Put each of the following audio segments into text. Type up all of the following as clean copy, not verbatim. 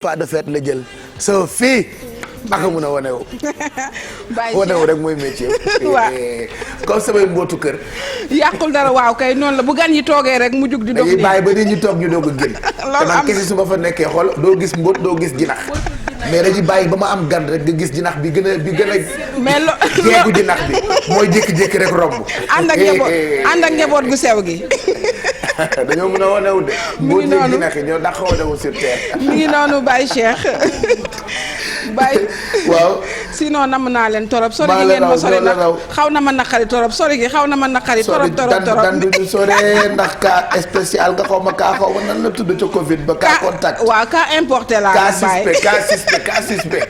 pas de fête la jël sa fii aka mun a wane wu wane wu rek mooy métier waaw comme samay mbootu kër yàqul dara waaw kay noonu la bu gan yi toogee rek mu jug di dox dañuy bàyyi ba nit ñi toog ñu doog a génn te man kese su ma fa nekkee xool doo gis mbóot doo gis jinax mais dañuy bàyyi ba ma am gan rek nga gis jinax bi gën a mais jeegu jinax bi mooy jékki-jékki rek romb ànd ak njaboot gu sew gi dañoo mën a wanewu de mbóot léegi jinax yi ñoo dàq wanewu sur terre mi ngi noonu Baye Cheikh Baye waaw sinon nam naa leen torop sori gi ngeen ma sori nag xaw na ma naqari torop sori gi xaw na ma naqari torop dan duñu sore ndax cas spécial nga xaw ma nan la tudd ca Covid ba cas contact waaw cas importé la cas suspect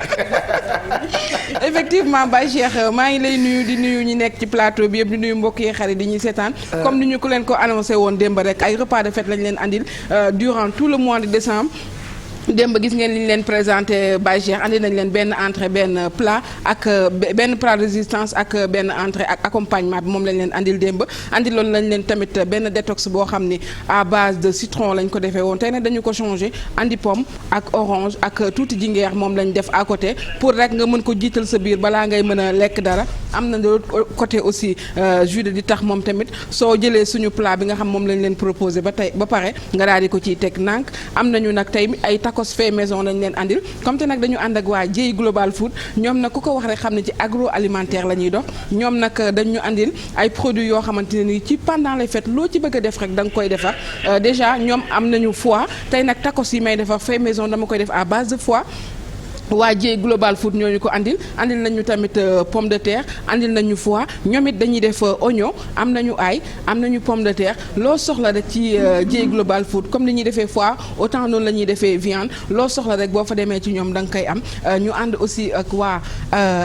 effectivement Baye Cheikh maa ngi lay nuyu di nuyu ñi nekk ci plateau bi yëpp di nuyu mbokk yi xarit di ñuy seetaan comme ni ñu ko leen ko annoncé woon démb rek ay repas de fête lañ leen andil durant tout le mois de décembre démb gis ngeen li ñu leen présenté Baye Cheikh andi nañ leen benn entrée benn plat ak benn plat de résistance ak benn entrée ak accompagnement bi moom lañ leen andil démb andi loolu lañ leen tamit benn détox boo xam ni à base de citron lañ ko defee woon tey nag dañu ko changé andi pomme ak orange ak tuuti jingeer moom lañ def à côté pour rek nga mën ko jiital sa biir balaa ngay mën a lekk dara am na de l'autre côté aussi jus de di tax moom tamit soo jëlee suñu plat bi nga xam moom lañ leen proposé ba tey ba pare nga daal di ko ciy teg nànk am nañu nag tey ay tacos fait maison lañ leen andil comme te nag dañu ànd ak waa Dieye Global Food ñoom nag ku ko wax rek xam ne ci agroalimentaire la ñuy dox ñoom nag dañu andil ay produits yoo xamante ne ni ci pendant les fêtes loo ci bëgg a def rek da nga koy defar déjà ñoom am nañu foie tey nag tacos yi may defar fait maison dama koy def à base de foie waa Dieye Global Food ñooñu ko andil nañu tamit pomme de terre andil nañu foie ñoom it dañuy def oignon am nañu ail am nañu pomme de terre loo soxla rek ci Dieye Global Food comme ni ñuy defee foie autant noonu la ñuy defee viande loo soxla rek boo fa demee ci ñoom da nga koy am ñu ànd aussi ak waa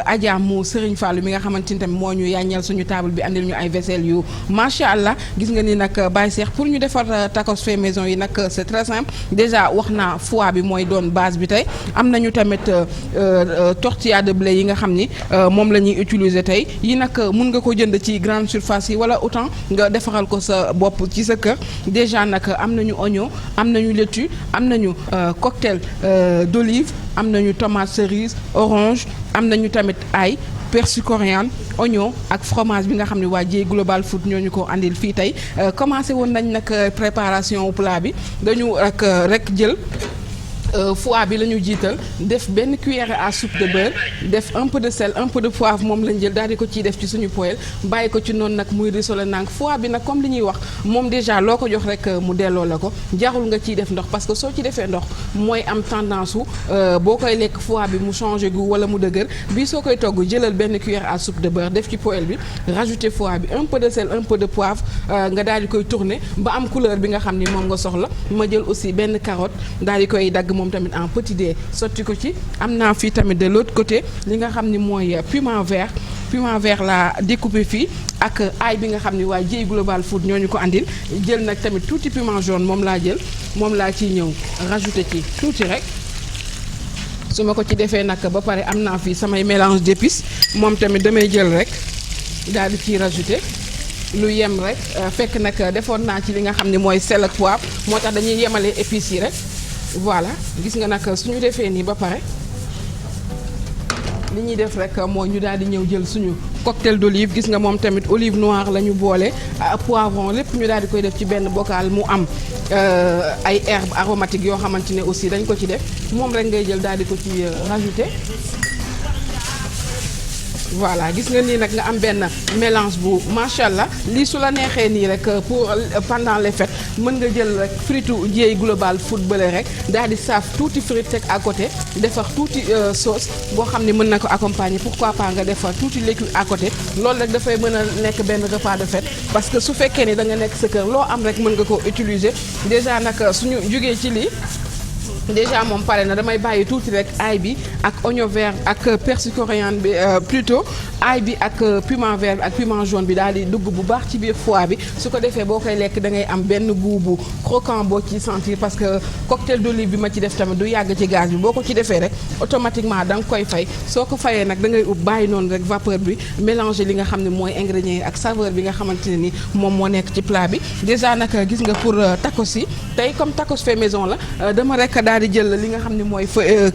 Adja mu Serigne Fallou mi nga xamante ni tamit moo ñu yàññal suñu table bi andil ñu ay vaisselle yu macha allah gis nga ni nag Baye Cheikh pour ñu defar tacos fait maison yi nag c'est très simple déjà wax naa foie bi mooy doon base bi tey am nañu tamit tortilla de blé yi nga xam ni moom la ñuy utiliser tey yi nag mun nga ko jënd ci grande surface yi wala autant nga defaral ko sa bopp ci sa kër déjà nag am nañu oignon am nañu laitue am nañu cocktail d'olive am nañu tomate cerise orange am nañu tamit ail persil coriandre oignon ak fromage bi nga xam ne waa Dieye Global Food ñooñu ko andil fii tey commencé woon nañ nag préparation plat bi dañu rek jël foie bi la ñu jiital def benn cuillère à soupe de beurre def un peu de sel un peu de poivre moom lañ jël daal di ko ciy def ci suñu poêle bàyyi ko ci noonu nag muy rissolé nang foie bi nag comme li ñuy wax moom déjà loo ko jox rek mu delloo la ko jarul nga ciy def ndox parce que soo ci defee ndox mooy am tendance su boo koy lekk foie bi mu changé goût wala mu dëgër bii soo koy togg jëlal benn cuillère à soupe de beurre def ci poêle bi rajouter foie bi un peu de sel un peu de poivre nga daal di koy tourner ba am couleur bi nga xam ni moom nga soxla ma jël aussi benn carotte daal di koy dagg moom tamit en petit dé sotti ko ci am naa fii tamit de l'autre côté li nga xam ni mooy piment vert la découpé fii ak ail bi nga xam ni waa Dieye Global Food ñooñu ko andil jël nag tamit tuuti piment jaune moom laa jël moom laa ciy ñëw rajouté ci tuuti rek su ma ko ci defee nag ba pare am naa fii samay mélange d'épices moom tamit damay jël rek daal di ciy rajouté lu yem rek fekk nag defoon naa ci li nga xam ni mooy sel ak poivre moo tax dañuy yemale épices yi rek voilà gis nga nag suñu defee nii ba pare li ñuy def rek mooy ñu daal di ñëw jël suñu cocktail d'olive gis nga moom tamit olive noire la ñu boole poivron lépp ñu daal di koy def ci benn bocal mu am ay herbes aromatiques yoo xamante ne aussi dañ ko ci def moom rek ngay jël daal di ko ci rajouter voilà gis nga nii nag nga am benn mélange bu macha allah lii su la neexee nii rek pour pendant les fêtes mën nga jël rek fritu Dieye Global Food bële rek daal di saaf tuuti frite teg à côté defar tuuti sauce boo xam ne mën na ko accompagner pourquoi pas nga defar tuuti légume à côté loolu rek dafay mën a nekk benn repas de fête parce que su fekkee ni da nga nekk sa kër loo am rek mën nga ko utiliser déjà nag suñu jugee ci lii. déjà moom pare na damay bàyyi tuuti rek ail bi ak oignon vert ak persil coriandre bi plutôt ail bi ak piment vert bi ak piment jaune bi daal di dugg bu baax ci biir foie bi su ko defee boo koy lekk da ngay am benn goût bu croquant boo ci sentir parce que cocktail d'olive bi ma ci def tamit du yàgg ci gaz bi boo ko ci defee rek automatiquement da nga koy fay soo ko fayee nag da ngay ub bàyyi noonu rek vapeur bi mélanger li nga xam ne mooy ingrédients yi ak saveur bi nga xamante ne ni moom moo nekk ci plat bi déjà nag gis nga pour tacos yi tey comme tacos fait maison la dama rek daal di jël li nga xam ne mooy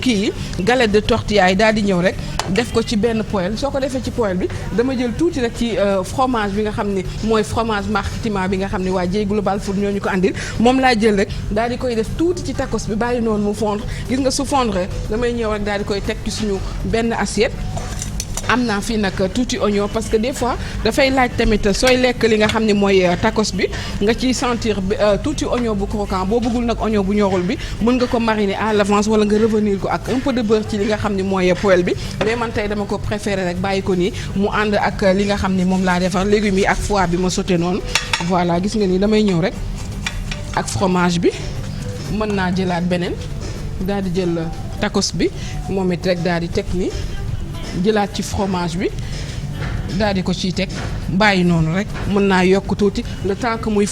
kii yi galette de tortilla yi daal di ñëw rek def ko ci benn poêle soo ko defee ci poêle bi dama jël tuuti rek ci fromage bi nga xam ne mooy fromage marketing bi nga xam ne waa J Global Food ñoo ñu ko andil moom laa jël rek daal di koy def tuuti ci tacos bi bàyyi noonu mu fondre gis nga su fondre damay ñëw rek daal di koy teg ci suñu benn assiette. am naa fii nag tuuti oignon parce que des fois dafay laaj tamit sooy lekk li nga xam ne mooy tacos bi nga ciy sentir tuuti oignon bu croquant boo bëggul nag oignon bu ñorul bi mën nga ko mariner à l'avance wala nga revenir ko ak un peu de beurre ci li nga xam ne mooy poêle bi mais man tey dama ko préféré rek bàyyi ko nii mu ànd ak li nga xam ne moom laa defar légumes yi ak foie bi ma sauté noonu voilà gis nga ni damay ñëw rek ak fromage bi mën naa jëlaat beneen daal di jël tacos bi moom it rek daal di teg nii jëlaat ci fromage bi daal di ko ciy teg bàyyi noonu rek mën naa yokk tuuti le temps que muy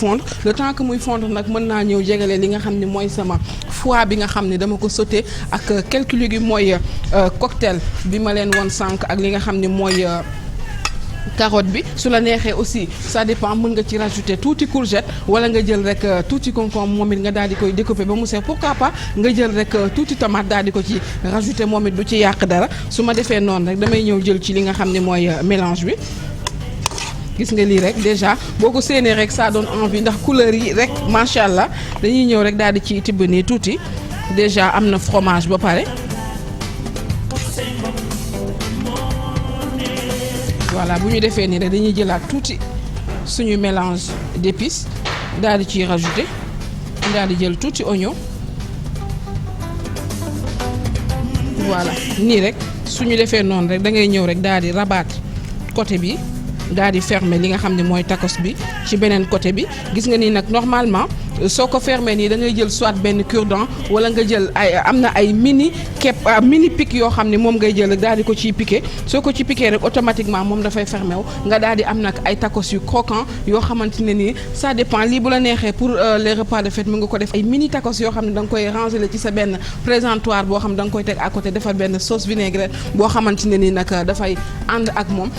fondre nag mën naa ñëw jegale li nga xam ne mooy sama foie bi nga xam ne dama ko sauté ak quelques légumes mooy cocktail bi ma leen woon sànq ak li nga xam ne mooy carotte bi su la neexee aussi ça dépend mën nga ci rajouter tuuti courgette wala nga jël rek tuuti concombre moom it nga daal di koy découper ba mu sew pourquoi pas nga jël rek tuuti tomate daal di ko ci rajouter moom it du ci yàq dara su ma defee noonu rek damay ñëw jël ci li nga xam ne mooy mélange bi gis nga lii rek déjà boo ko séenee rek ça donne envie ndax couleur yi rek macha allah dañuy ñëw rek daal di ci tibb nii tuuti déjà am na fromage ba pare. voilà bu ñu defee nii rek dañuy jëlaat tuuti suñu mélange d'épices daal di ciy rajouter daal di jël tuuti oignon voilà nii rek suñu defee noonu rek da ngay ñëw rek daal di rabattre côté bi daal di fermer li nga xam ne mooy tacos bi ci beneen côté bi gis nga nii nag normalement soo ko fermer nii da ngay jël soit benn cure-dent wala nga jël ay am na ay mini mini pic yoo xam ne moom ngay jël rek daal di ko ciy piqué soo ko ci piqué rek automatiquement moom dafay fermé wu nga daal di am nag ay tacos yu croquant yoo xamante ne nii ça dépend lii bu la neexee pour les repas de fête mu nga ko def ay mini tacos yoo xam ne da nga koy ranger la ci sa benn présentoir boo xam ne da nga koy teg à côté defar benn sauce vinaigrette boo xamante ne nii nag dafay ànd ak moom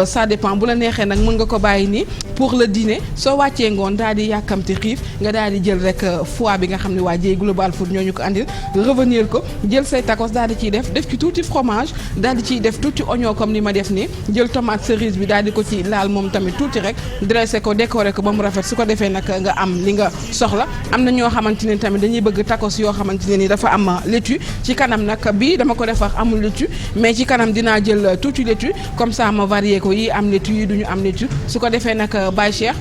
ça dépend bu la neexee nag mën nga ko bàyyi nii pour le dîner soo wàccee ngoon daal di yàkkamti xiif nga daal di jël rek foie bi nga xam ne waa J Global Food ñoo ñu ko andil revenir ko jël say tacos daal di ciy def ci tuuti fromage daal di ciy def tuuti oignon comme ni ma def nii jël tomate cerise bi daal di ko ci laal moom tamit tuuti rek dressé ko décoré ko ba mu rafet su ko defee nag nga am li nga soxla am na ñoo xamante ne tamit dañuy bëgg tacos yoo xamante ne ni dafa am laitue ci kanam nag bii dama ko defar amul laitue mais ci kanam dinaa jël tuuti laitue comme ça ma varié ko yi am laitue yi duñu am laitue su ko defee nag Baye Cheikh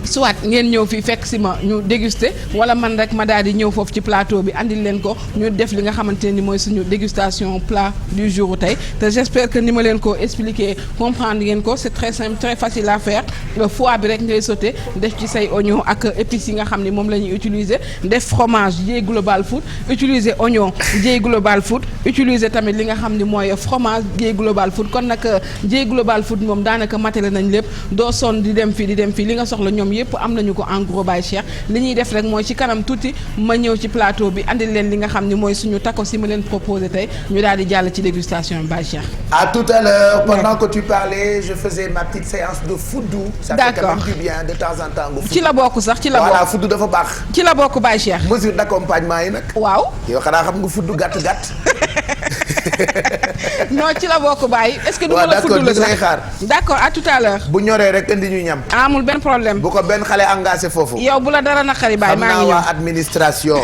soit ngeen ñëw fii fekk si ma ñu déguster wala man rek ma daal di ñëw foofu ci plateau bi andil leen ko ñu def li nga xamante ne ni mooy suñu dégustation plat du jour tey te j'espère que ni ma leen ko expliquer comprendre ngeen ko c'est très simple très facile à faire foie bi rek ngay sauter def ci say oignon ak épices yi nga xam ne moom la ñuy utiliser def fromage J Global Food utiliser oignon J Global Food utiliser tamit li nga xam ne mooy fromage J Global Food kon nag J Global Food moom daanaka matale nañ lépp doo sonn di dem fii li nga soxla ñoom yëpp am nañu ko en gros Baye Cheikh li ñuy def rek mooy ci kanam tuuti ma ñëw ci plateau bi andil leen li nga xam ne mooy suñu tacos yi ma leen proposé tey ñu daal di jàll ci dégustation bi Baye Cheikh. À tout à l'heure pendant que tu parlais je faisais ma petite séance de foudou. Ça fait quand même du bien de temps en temps. ci la bokk sax ci la bokk voilà foudou dafa baax. ci la bokk Baye Cheikh. mesure d'accompagnement yi nag. waaw yow xanaa xam nga foudou gàtt. non ci la bokk Baye. est-ce que du ma la foudou la sax xaar. d'accord à tout à l'heure. bu ñoree rek indi ñu ñam. amul benn problème. bu ko benn xale engagé foofu. yow bu la dara naqari Baye maa ngi ñëw xam naa waa administration.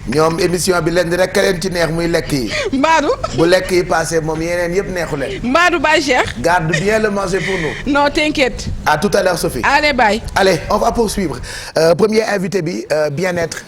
ñoom émission bi leen di rek leen ci neex muy lekk yi. Mbadou. bu lekk yi passé moom yeneen yëpp neexu leen. Mbadou Baye Cheikh. Garde bien le manger pour nous. non t'inquiète. À tout à l'heure Sophie. Allez Baye. Allez on va poursuivre premier invité bi bien-être.